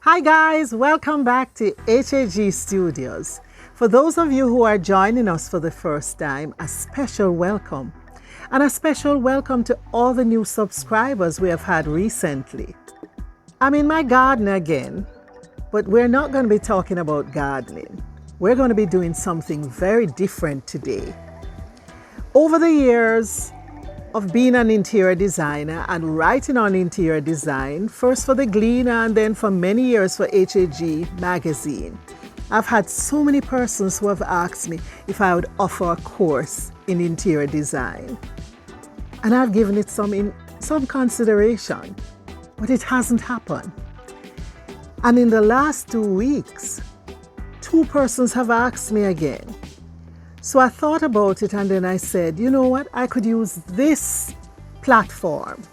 Hi guys, welcome back to HAG Studios. For those of you who are joining us for the first time, a special welcome. And a special welcome to all the new subscribers we have had recently. I'm in my garden again, but we're not going to be talking about gardening. We're going to be doing something very different today. Over the years of being an interior designer and writing on interior design, first for the Gleaner and then for many years for HAG magazine, I've had so many persons who have asked me if I would offer a course in interior design. And I've given it some consideration, but it hasn't happened. And in the last 2 weeks, 2 persons have asked me again. So I thought about it and then I said, you know what, I could use this platform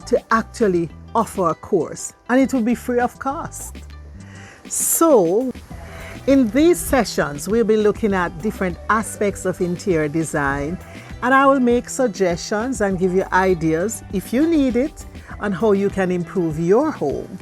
to actually offer a course and it will be free of cost. So in these sessions, we'll be looking at different aspects of interior design and I will make suggestions and give you ideas, if you need it, on how you can improve your home.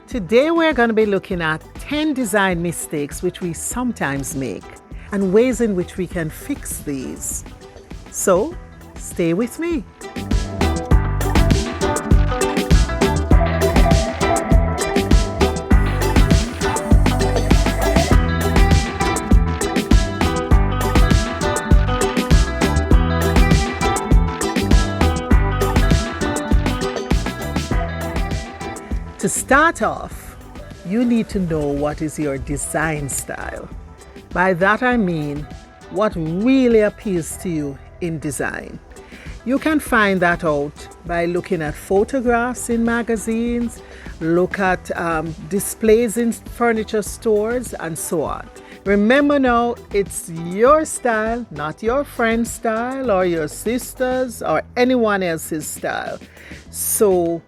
Today we're going to be looking at 10 design mistakes which we sometimes make and ways in which we can fix these. So, stay with me. To start off, you need to know what is your design style. By that I mean what really appeals to you in design. You can find that out by looking at photographs in magazines, look at displays in furniture stores, and so on. Remember now, it's your style, not your friend's style or your sister's or anyone else's style. So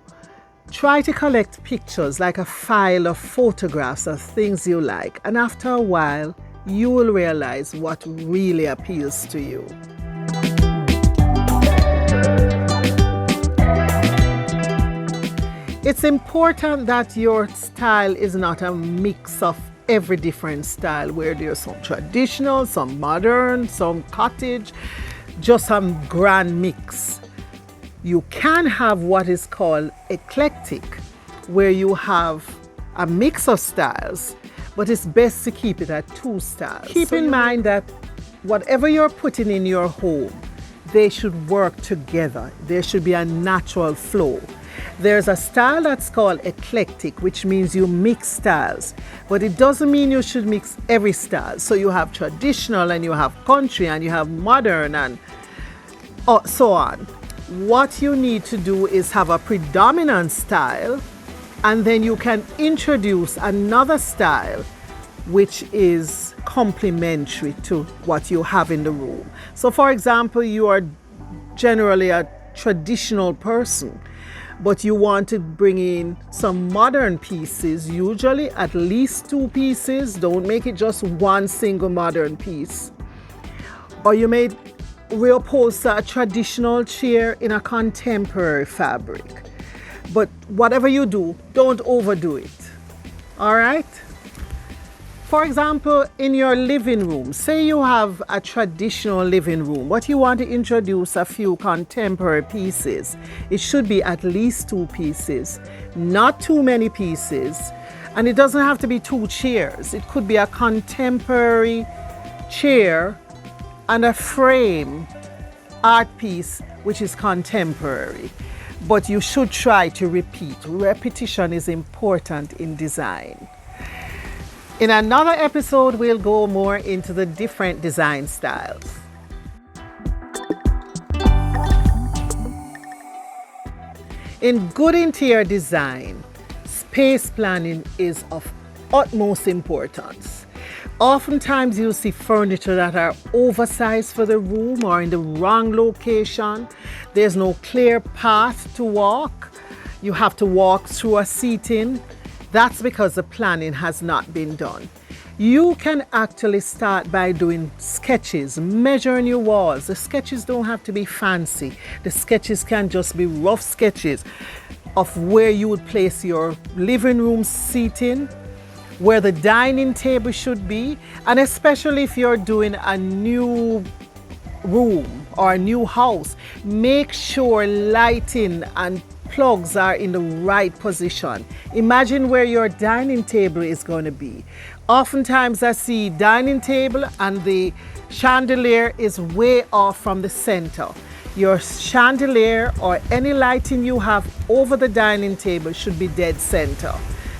try to collect pictures, like a file of photographs of things you like, and after a while, you will realize what really appeals to you. It's important that your style is not a mix of every different style, where there's some traditional, some modern, some cottage, just some grand mix. You can have what is called eclectic, where you have a mix of styles, but it's best to keep it at 2 styles. Keep in mind that whatever you're putting in your home, they should work together. There should be a natural flow. There's a style that's called eclectic, which means you mix styles, but it doesn't mean you should mix every style. So you have traditional and you have country and you have modern and so on. What you need to do is have a predominant style, and then you can introduce another style which is complementary to what you have in the room. So for example, you are generally a traditional person, but you want to bring in some modern pieces, usually at least 2 pieces. Don't make it just one single modern piece. Or you may reupholster a traditional chair in a contemporary fabric. But whatever you do, don't overdo it. All right? For example, in your living room, say you have a traditional living room, but you want to introduce a few contemporary pieces. It should be at least 2 pieces, not too many pieces. And it doesn't have to be 2 chairs. It could be a contemporary chair and a frame art piece which is contemporary. But you should try to repeat. Repetition is important in design. In another episode, we'll go more into the different design styles. In good interior design, space planning is of utmost importance. Oftentimes you'll see furniture that are oversized for the room or in the wrong location. There's no clear path to walk. You have to walk through a seating. That's because the planning has not been done. You can actually start by doing sketches, measuring your walls. The sketches don't have to be fancy. The sketches can just be rough sketches of where you would place your living room seating, where the dining table should be, and especially if you're doing a new room or a new house, make sure lighting and plugs are in the right position. Imagine where your dining table is going to be. Oftentimes I see dining table and the chandelier is way off from the center. Your chandelier or any lighting you have over the dining table should be dead center.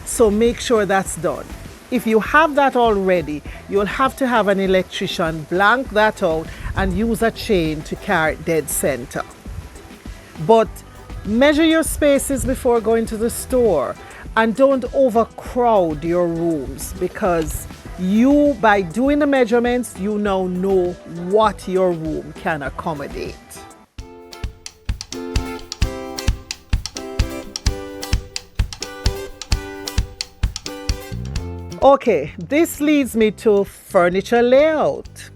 So make sure that's done. If you have that already, you'll have to have an electrician blank that out and use a chain to carry it dead center. But measure your spaces before going to the store, and don't overcrowd your rooms, because you, by doing the measurements, you now know what your room can accommodate. Okay, this leads me to furniture layout.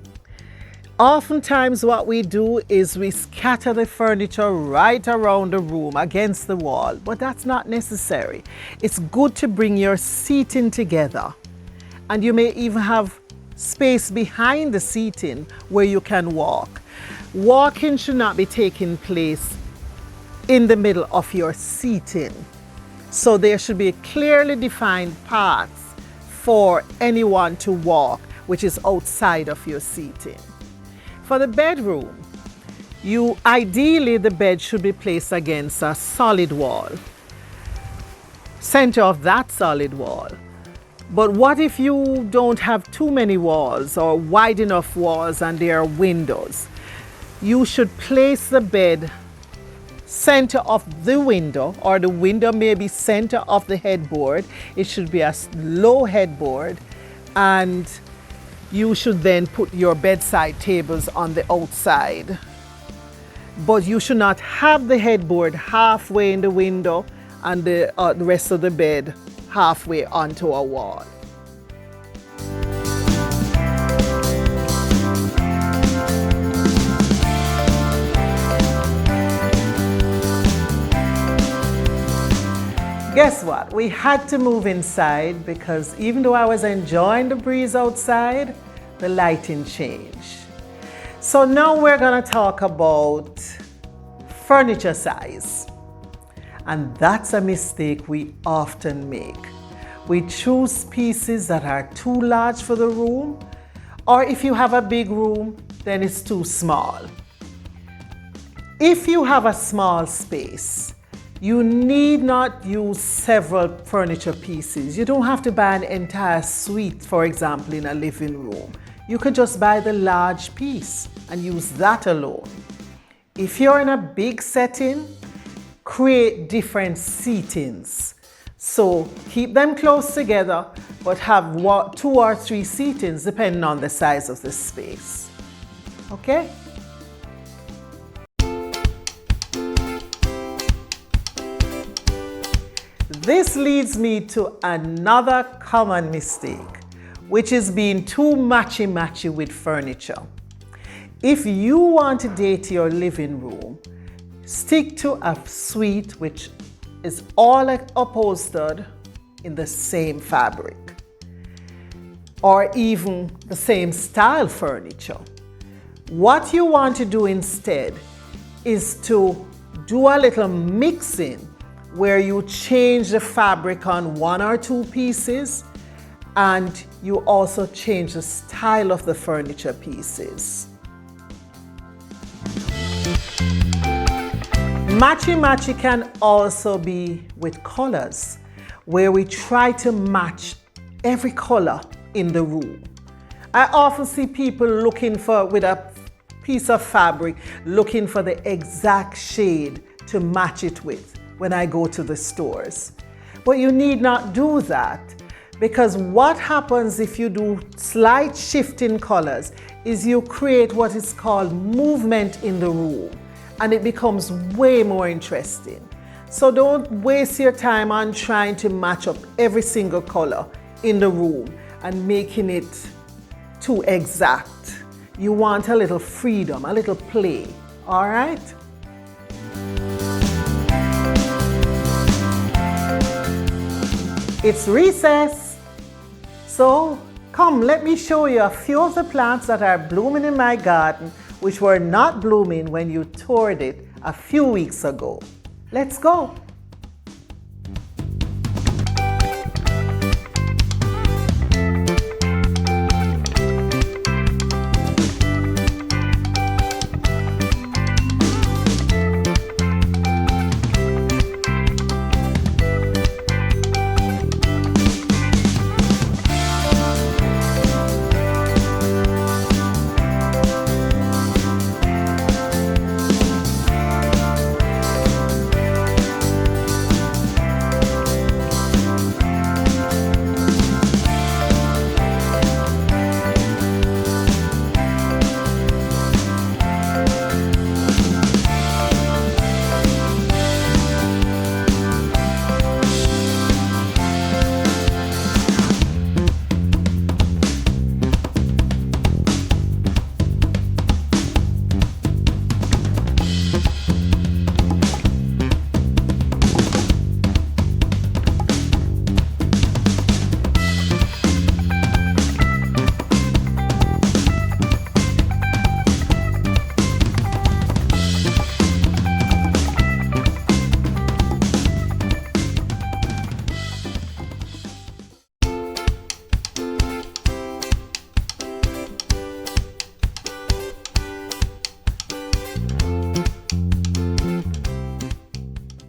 Oftentimes what we do is we scatter the furniture right around the room against the wall, but that's not necessary. It's good to bring your seating together, and you may even have space behind the seating where you can walk. Walking should not be taking place in the middle of your seating. So there should be clearly defined paths for anyone to walk, which is outside of your seating. For the bedroom, ideally the bed should be placed against a solid wall, center of that solid wall. But what if you don't have too many walls or wide enough walls and there are windows? You should place the bed center of the window, or the window may be center of the headboard. It should be a low headboard, and you should then put your bedside tables on the outside. But you should not have the headboard halfway in the window and the rest of the bed halfway onto a wall. Guess what? We had to move inside because even though I was enjoying the breeze outside, the lighting changed. So now we're going to talk about furniture size. And that's a mistake we often make. We choose pieces that are too large for the room, or if you have a big room, then it's too small. If you have a small space, you need not use several furniture pieces. You don't have to buy an entire suite, for example, in a living room. You could just buy the large piece and use that alone. If you're in a big setting, create different seatings. So keep them close together, but have 2 or 3 seatings depending on the size of the space. Okay? This leads me to another common mistake, which is being too matchy-matchy with furniture. If you want to date your living room, stick to a suite which is all upholstered in the same fabric, or even the same style furniture. What you want to do instead is to do a little mixing where you change the fabric on 1 or 2 pieces, and you also change the style of the furniture pieces. Matchy-matchy can also be with colors, where we try to match every color in the room. I often see people looking with a piece of fabric, looking for the exact shade to match it with when I go to the stores. But you need not do that, because what happens if you do slight shift in colors is you create what is called movement in the room, and it becomes way more interesting. So don't waste your time on trying to match up every single color in the room and making it too exact. You want a little freedom, a little play, all right? It's recess, so come, let me show you a few of the plants that are blooming in my garden, which were not blooming when you toured it a few weeks ago. Let's go.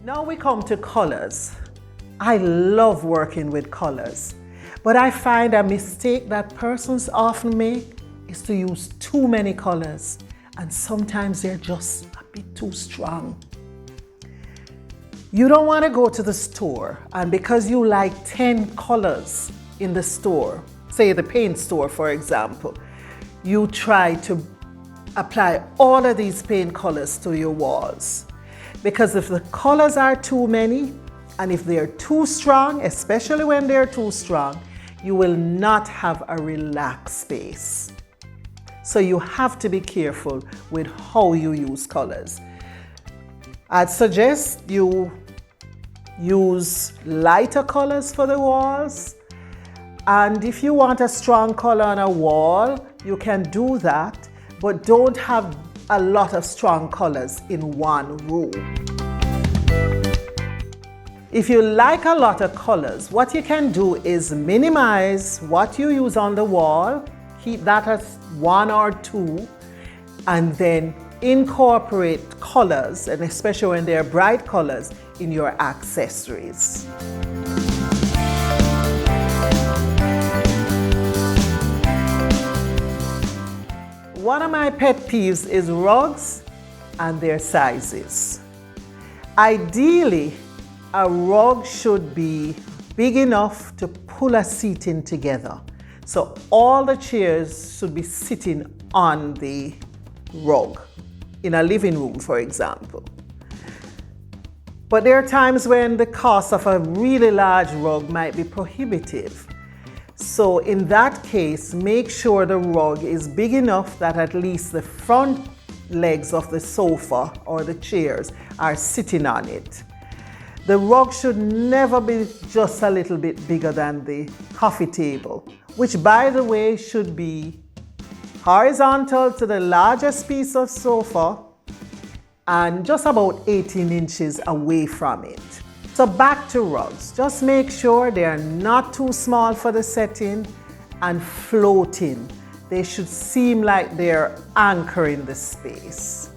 Now we come to colors. I love working with colors, but I find a mistake that persons often make is to use too many colors, and sometimes they're just a bit too strong. You don't want to go to the store and because you like 10 colors in the store, say the paint store for example, you try to apply all of these paint colors to your walls. Because if the colors are too many and if they're too strong, especially when they're too strong, you will not have a relaxed space. So you have to be careful with how you use colors. I'd suggest you use lighter colors for the walls. And if you want a strong color on a wall, you can do that, but don't have a lot of strong colors in one room. If you like a lot of colors, what you can do is minimize what you use on the wall, keep that at 1 or 2, and then incorporate colors, and especially when they're bright colors, in your accessories. One of my pet peeves is rugs and their sizes. Ideally, a rug should be big enough to pull a seat in together. So all the chairs should be sitting on the rug in a living room, for example. But there are times when the cost of a really large rug might be prohibitive. So in that case, make sure the rug is big enough that at least the front legs of the sofa or the chairs are sitting on it. The rug should never be just a little bit bigger than the coffee table, which by the way should be horizontal to the largest piece of sofa and just about 18 inches away from it. So back to rugs. Just make sure they are not too small for the setting and floating. They should seem like they're anchoring the space.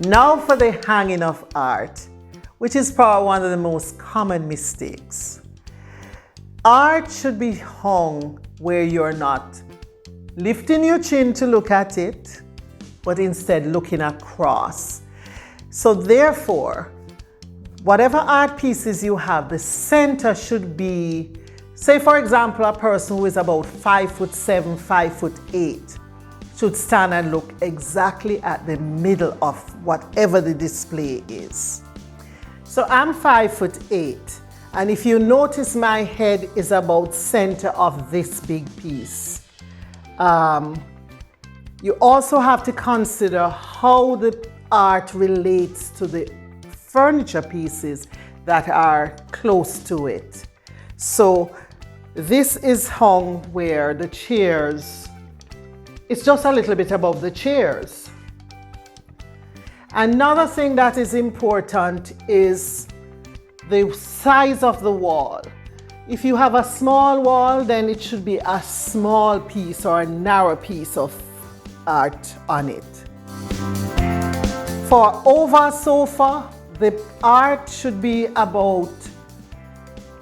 Now for the hanging of art, which is probably one of the most common mistakes. Art should be hung where you're not lifting your chin to look at it, but instead looking across. So therefore, whatever art pieces you have, the center should be, say for example, a person who is about 5'7", 5'8", should stand and look exactly at the middle of whatever the display is. So I'm 5'8", and if you notice, my head is about center of this big piece. You also have to consider how the art relates to the furniture pieces that are close to it. So this is hung where the chairs, it's just a little bit above the chairs. Another thing that is important is the size of the wall. If you have a small wall, then it should be a small piece or a narrow piece of art on it. For over sofa, the art should be about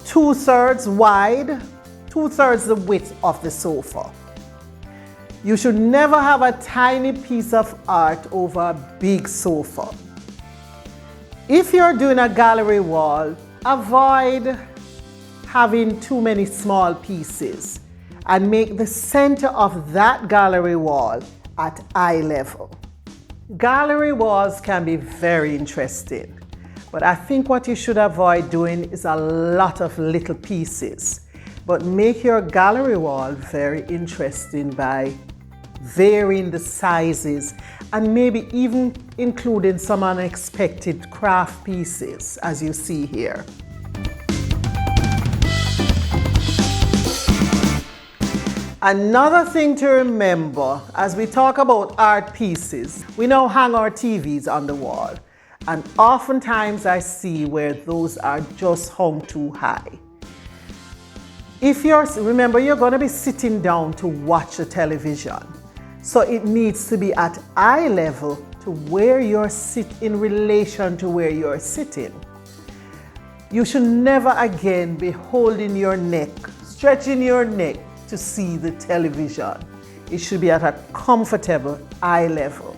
2/3 wide, 2/3 the width of the sofa. You should never have a tiny piece of art over a big sofa. If you're doing a gallery wall, avoid having too many small pieces and make the center of that gallery wall at eye level. Gallery walls can be very interesting, but I think what you should avoid doing is a lot of little pieces. But make your gallery wall very interesting by varying the sizes and maybe even including some unexpected craft pieces, as you see here. Another thing to remember as we talk about art pieces, we now hang our TVs on the wall, and oftentimes I see where those are just hung too high. Remember, you're going to be sitting down to watch a television, so it needs to be at eye level to where you're in relation to where you're sitting. You should never again be holding your neck, stretching your neck to see the television. It should be at a comfortable eye level.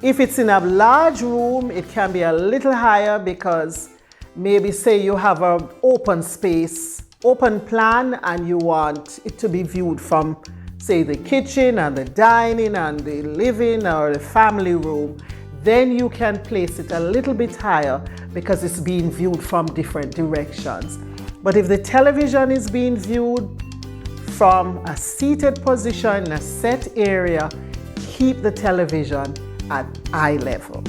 If it's in a large room, it can be a little higher because maybe say you have an open space, open plan, and you want it to be viewed from say the kitchen and the dining and the living or the family room, then you can place it a little bit higher because it's being viewed from different directions. But if the television is being viewed from a seated position in a set area, keep the television at eye level.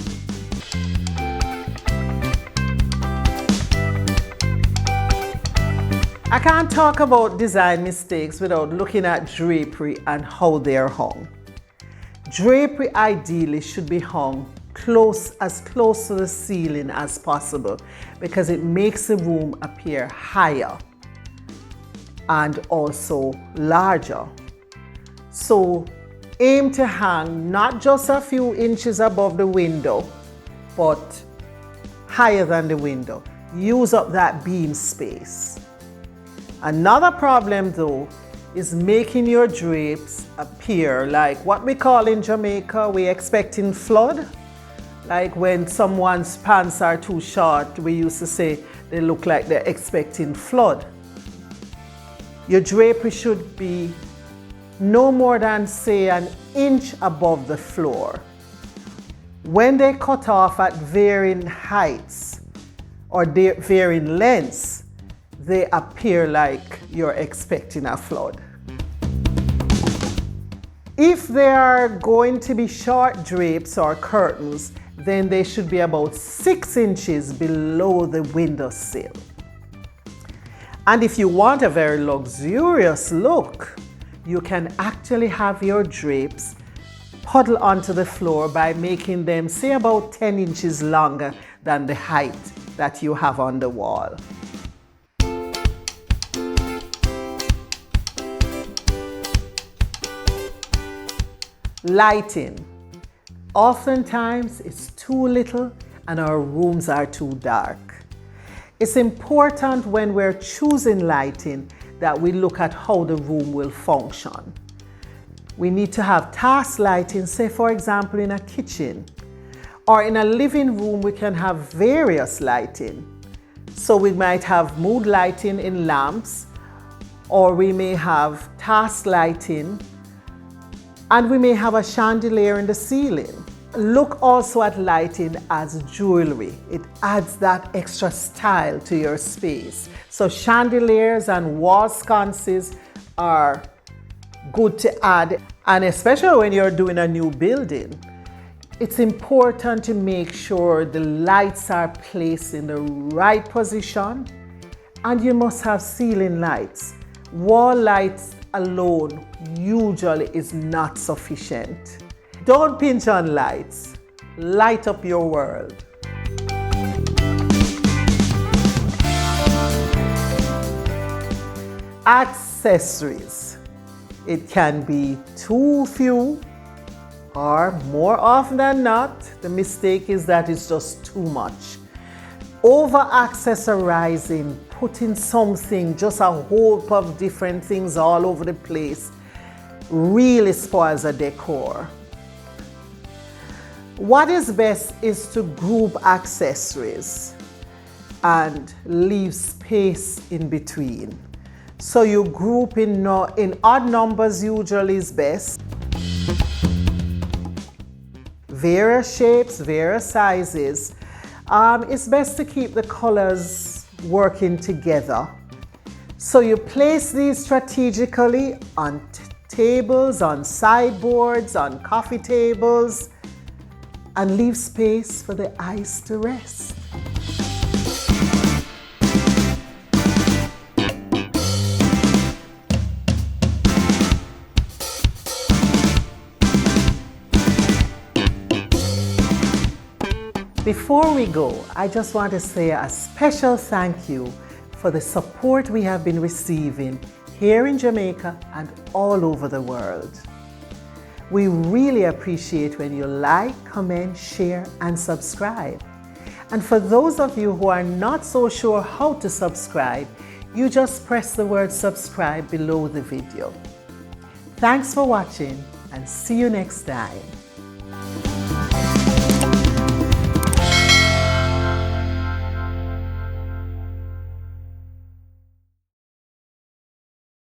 I can't talk about design mistakes without looking at drapery and how they're hung. Drapery ideally should be hung as close to the ceiling as possible because it makes the room appear higher and also larger. So aim to hang not just a few inches above the window, but higher than the window. Use up that beam space. Another problem though is making your drapes appear like what we call in Jamaica, we expecting flood. Like when someone's pants are too short, we used to say they look like they're expecting flood. Your drapery should be no more than say an inch above the floor. When they cut off at varying heights or varying lengths, they appear like you're expecting a flood. If they are going to be short drapes or curtains, then they should be about 6 inches below the windowsill. And if you want a very luxurious look, you can actually have your drapes puddle onto the floor by making them say about 10 inches longer than the height that you have on the wall. Lighting. Oftentimes it's too little and our rooms are too dark. It's important when we're choosing lighting that we look at how the room will function. We need to have task lighting, say for example in a kitchen, or in a living room we can have various lighting. So we might have mood lighting in lamps, or we may have task lighting And we may have a chandelier in the ceiling. Look also at lighting as jewelry. It adds that extra style to your space. So chandeliers and wall sconces are good to add, and especially when you're doing a new building. It's important to make sure the lights are placed in the right position, and you must have ceiling lights. Wall lights alone usually is not sufficient. Don't pinch on lights. Light up your world. Accessories. It can be too few, or more often than not, the mistake is that it's just too much. Over accessorizing, putting something, just a whole heap of different things all over the place, really spoils a decor. What is best is to group accessories and leave space in between. So you group in odd numbers usually is best. Various shapes, various sizes. It's best to keep the colors working together. So you place these strategically on tables, on sideboards, on coffee tables, and leave space for the eyes to rest. Before we go, I just want to say a special thank you for the support we have been receiving here in Jamaica and all over the world. We really appreciate when you like, comment, share, and subscribe. And for those of you who are not so sure how to subscribe, you just press the word subscribe below the video. Thanks for watching, and see you next time.